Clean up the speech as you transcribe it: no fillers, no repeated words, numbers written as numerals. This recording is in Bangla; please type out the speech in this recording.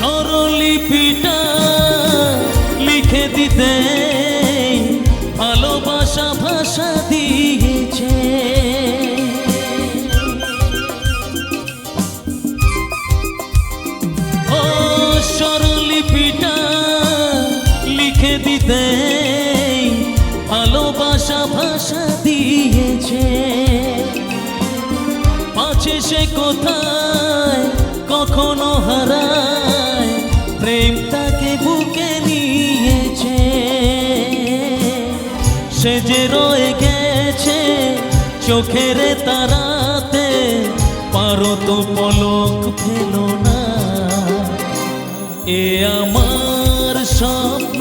স্বরলিপিটা লিখে দিতে ভালোবাসা ভাষা দিয়েছে। ও স্বরলিপিটা লিখে দিতে ভালোবাসা ভাষা দিয়েছে। পাছে সে কোথায় কখনো হারায়, প্রেম তাকে বুকে নিয়েছে। সে যে রয়ে গেছে চোখের তারাতে, পারো তো পলক ফেলো না। এ আমার স্বপ্ন